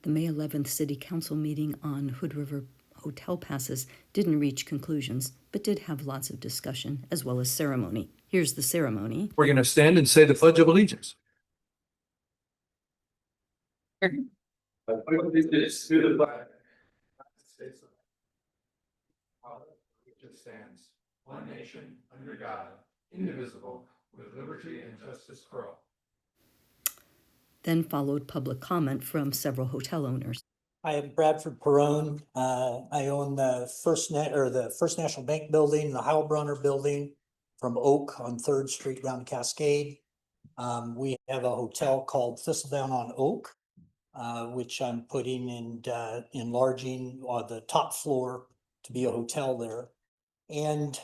The May 11th City Council meeting on Hood River hotel passes didn't reach conclusions, but did have lots of discussion as well as ceremony. Here's the ceremony. We're going to stand and say the Pledge of Allegiance. I pledge allegiance to the flag of the United States of America, which stands one nation under God, indivisible, with liberty and justice for all. Then followed public comment from several hotel owners. I am Bradford Perone. I own the First National Bank building, the Heilbronner building from Oak on 3rd Street down to Cascade. We have a hotel called Thistledown on Oak, which I'm putting and enlarging on the top floor to be a hotel there. And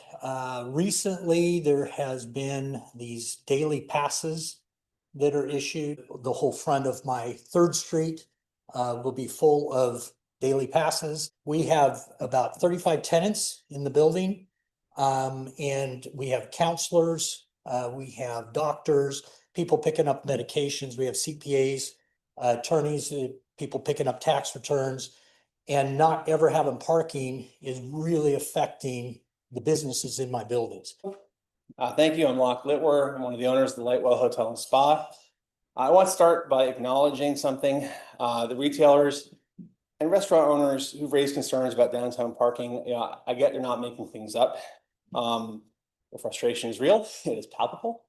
recently there has been these daily passes that are issued. The whole front of my 3rd Street will be full of daily passes. We have about 35 tenants in the building, and we have counselors, we have doctors, people picking up medications, we have CPAs, attorneys, people picking up tax returns, and not ever having parking is really affecting the businesses in my buildings. Thank you. I'm Locke Litwer. I'm one of the owners of the Lightwell Hotel and Spa. I want to start by acknowledging something. The retailers and restaurant owners who've raised concerns about downtown parking, I get they're not making things up. The frustration is real. It is palpable.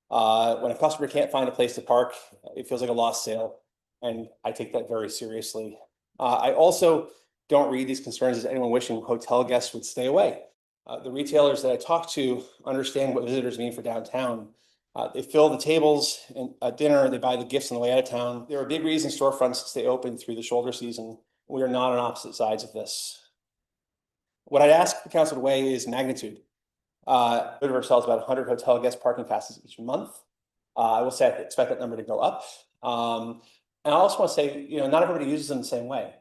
When a customer can't find a place to park, it feels like a lost sale, and I take that very seriously. I also don't read these concerns as anyone wishing hotel guests would stay away. The retailers that I talk to understand what visitors mean for downtown. They fill the tables and at dinner, they buy the gifts on the way out of town. There are big reasons storefronts stay open through the shoulder season. We are not on opposite sides of this. What I'd ask the council to weigh is magnitude. Hood River sells about 100 hotel guest parking passes each month. I will say I expect that number to go up. And I also want to say, not everybody uses them the same way.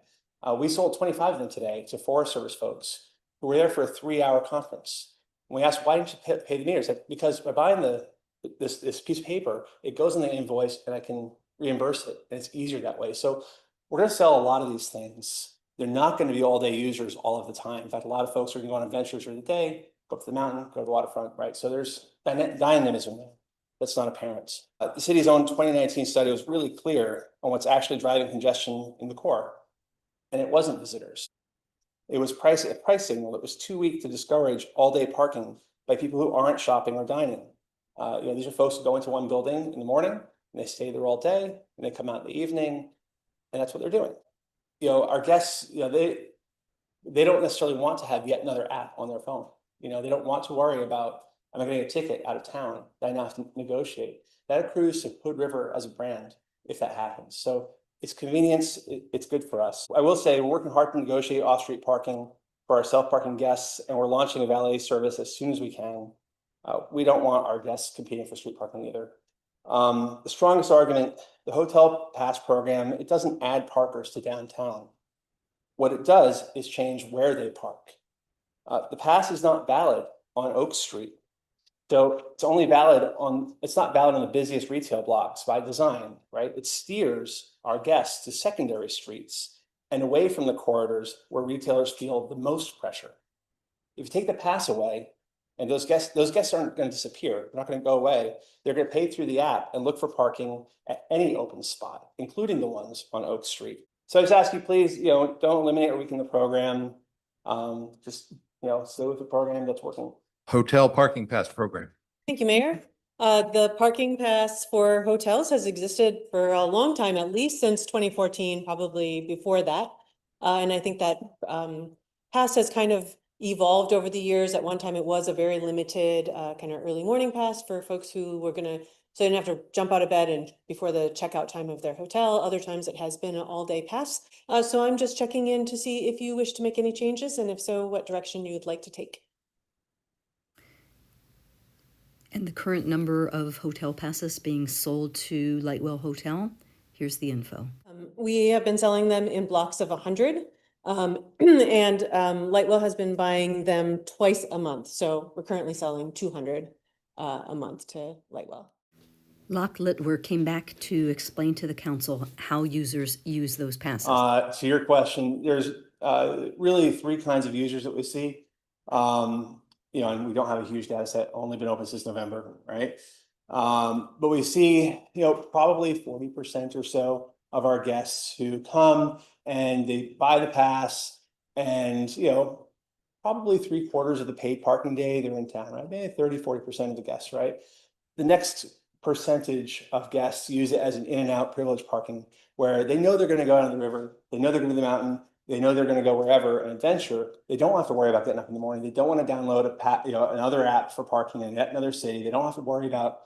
We sold 25 of them today to Forest Service folks who were there for a 3-hour conference. And we asked, why didn't you pay the meters? Because by buying this piece of paper, it goes in the invoice and I can reimburse it. And it's easier that way. So we're going to sell a lot of these things. They're not going to be all day users all of the time. In fact, a lot of folks are going to go on adventures during the day, go up to the mountain, go to the waterfront, right? So there's dynamism there that's not apparent. The city's own 2019 study was really clear on what's actually driving congestion in the core. And it wasn't visitors. It was a price signal that was too weak to discourage all-day parking by people who aren't shopping or dining. These are folks who go into one building in the morning and they stay there all day and they come out in the evening, and that's what they're doing. Our guests, they don't necessarily want to have yet another app on their phone. They don't want to worry about, am I going to get a ticket out of town that I now have to negotiate? That accrues to Hood River as a brand if that happens. So it's convenience, it's good for us. I will say we're working hard to negotiate off-street parking for our self-parking guests, and we're launching a valet service as soon as we can. We don't want our guests competing for street parking either. The strongest argument, the Hotel Pass program, it doesn't add parkers to downtown. What it does is change where they park. The pass is not valid on Oak Street. So it's only valid it's not valid on the busiest retail blocks by design, right? It steers our guests to secondary streets and away from the corridors where retailers feel the most pressure. If you take the pass away, and those guests aren't going to disappear, they're not going to go away. They're going to pay through the app and look for parking at any open spot, including the ones on Oak Street. So I just ask you, please, don't eliminate or weaken the program. Just stay with the program that's working. Hotel parking pass program. Thank you, Mayor. The parking pass for hotels has existed for a long time, at least since 2014, probably before that. And I think that pass has kind of evolved over the years. At one time, it was a very limited kind of early morning pass for folks who were so they didn't have to jump out of bed and before the checkout time of their hotel. Other times it has been an all-day pass. So I'm just checking in to see if you wish to make any changes, and if so, what direction you would like to take. And the current number of hotel passes being sold to Lightwell Hotel, here's the info. We have been selling them in blocks of 100. And Lightwell has been buying them twice a month. So we're currently selling 200 a month to Lightwell. Locke Litwer came back to explain to the council how users use those passes. To your question, there's really three kinds of users that we see. And we don't have a huge data set, only been open since November, right? But we see, probably 40% or so of our guests who come and they buy the pass, and probably 3/4 of the paid parking day they're in town, right? Maybe 30-40% of the guests, right? The next percentage of guests use it as an in and out privileged parking, where they know they're going to go down to the river, they know they're going to the mountain, they know they're going to go wherever an adventure. They don't have to worry about getting up in the morning. They don't want to download another app for parking in yet another city. They don't have to worry about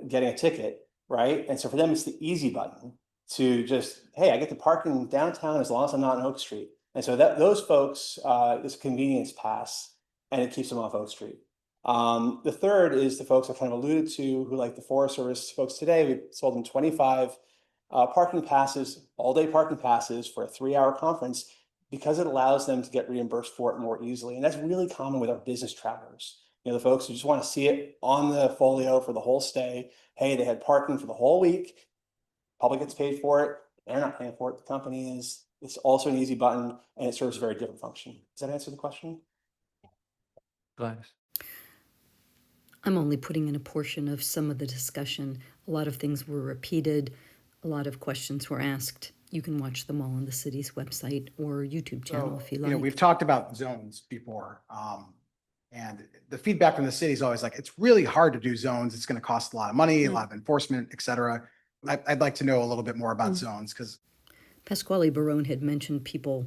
getting a ticket, right? And so for them, it's the easy button to just, hey, I get to parking downtown as long as I'm not on Oak Street. And so those folks, it's a convenience pass, and it keeps them off Oak Street. The third is the folks I kind of alluded to, who, like the Forest Service folks today, we sold them 25 parking passes, all-day parking passes for a 3-hour conference, because it allows them to get reimbursed for it more easily. And that's really common with our business travelers. The folks who just want to see it on the folio for the whole stay. Hey, they had parking for the whole week. Public gets paid for it. They're not paying for it. The company is. It's also an easy button, and it serves a very different function. Does that answer the question? Gladys. I'm only putting in a portion of some of the discussion. A lot of things were repeated. A lot of questions were asked. You can watch them all on the city's website or YouTube channel if you like. We've talked about zones before. And the feedback from the city is always like, it's really hard to do zones. It's going to cost a lot of money, a lot of enforcement, et cetera. I'd like to know a little bit more about zones, because Pasquale Barone had mentioned people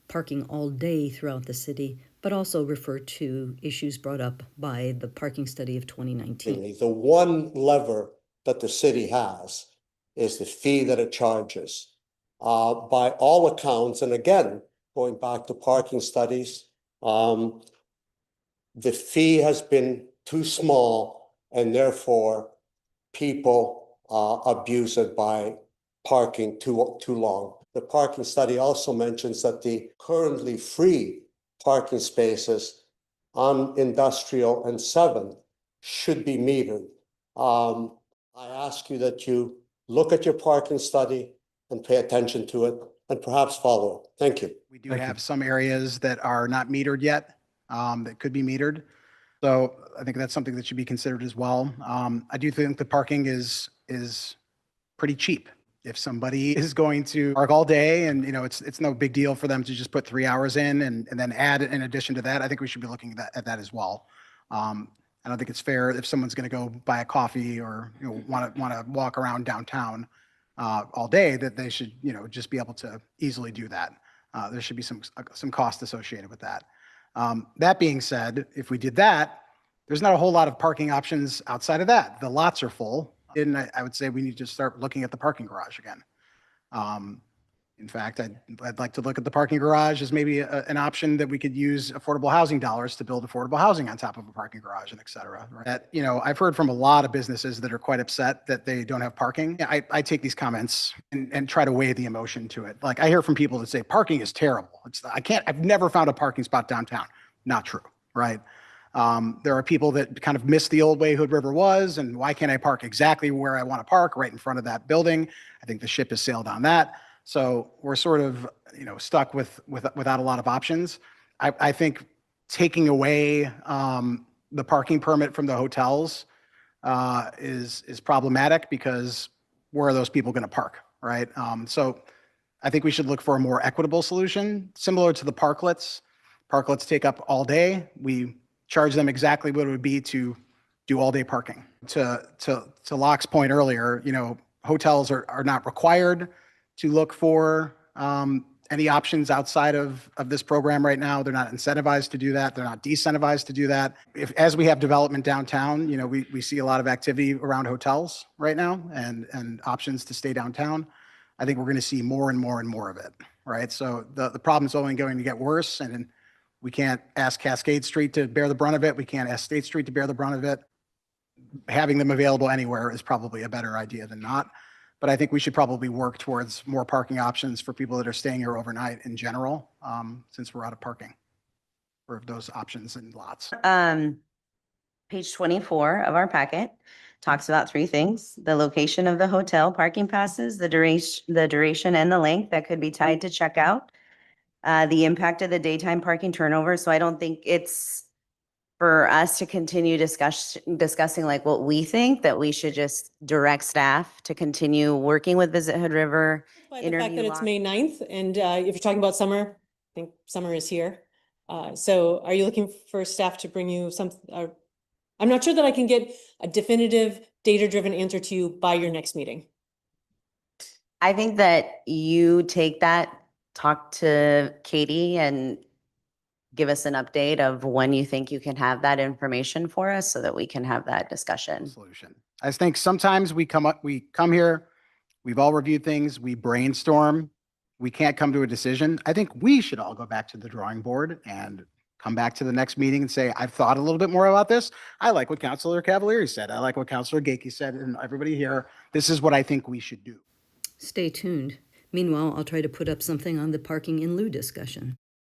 parking all day throughout the city, but also referred to issues brought up by the parking study of 2019. The one lever that the city has is the fee that it charges. By all accounts, and again, going back to parking studies, the fee has been too small, and therefore people abuse it by parking too long. The parking study also mentions that the currently free parking spaces on Industrial and 7 should be metered. I ask you that you look at your parking study and pay attention to it and perhaps follow it. Thank you. we do have some areas that are not metered yet, that could be metered. So I think that's something that should be considered as well. I do think the parking is pretty cheap. If somebody is going to park all day and, it's no big deal for them to just put 3 hours in and then add in addition to that, I think we should be looking at that as well. I don't think it's fair if someone's going to go buy a coffee or, want to walk around downtown all day, that they should, just be able to easily do that. There should be some cost associated with that. That being said, if we did that, there's not a whole lot of parking options outside of that. The lots are full. And I would say we need to start looking at the parking garage again. In fact, I'd like to look at the parking garage as maybe an option that we could use affordable housing dollars to build affordable housing on top of a parking garage, and et cetera. Right? That, I've heard from a lot of businesses that are quite upset that they don't have parking. I take these comments and try to weigh the emotion to it. Like, I hear from people that say parking is terrible. I've never found a parking spot downtown. Not true, right? There are people that kind of miss the old way Hood River was, and why can't I park exactly where I want to park, right in front of that building? I think the ship has sailed on that. So we're sort of, stuck without a lot of options. I think taking away the parking permit from the hotels is problematic, because where are those people going to park, right? So I think we should look for a more equitable solution, similar to the parklets. Parklets take up all day. We charge them exactly what it would be to do all day parking. To Locke's point earlier, hotels are not required to look for any options outside of this program right now. They're not incentivized to do that. They're not decentivized to do that. As we have development downtown, we see a lot of activity around hotels right now and options to stay downtown. I think we're going to see more and more and more of it, right? So the problem is only going to get worse, and we can't ask Cascade Street to bear the brunt of it. We can't ask State Street to bear the brunt of it. Having them available anywhere is probably a better idea than not. But I think we should probably work towards more parking options for people that are staying here overnight in general, since we're out of parking for those options and lots. Page 24 of our packet. talks about three things: the location of the hotel, parking passes, the duration and the length that could be tied to checkout, the impact of the daytime parking turnover. So I don't think it's for us to continue discussing like what we think, that we should just direct staff to continue working with Visit Hood River. By the fact that it's May 9th, and if you're talking about summer, I think summer is here. So are you looking for staff to bring you some, I'm not sure that I can get a definitive data-driven answer to you by your next meeting. I think that you take that, talk to Katie and give us an update of when you think you can have that information for us so that we can have that discussion. Solution. I think sometimes we come here, we've all reviewed things, we brainstorm, we can't come to a decision. I think we should all go back to the drawing board and come back to the next meeting and say, I've thought a little bit more about this. I like what Councilor Cavalieri said. I like what Councilor Gaki said, and everybody here. This is what I think we should do. Stay tuned. Meanwhile, I'll try to put up something on the parking in lieu discussion.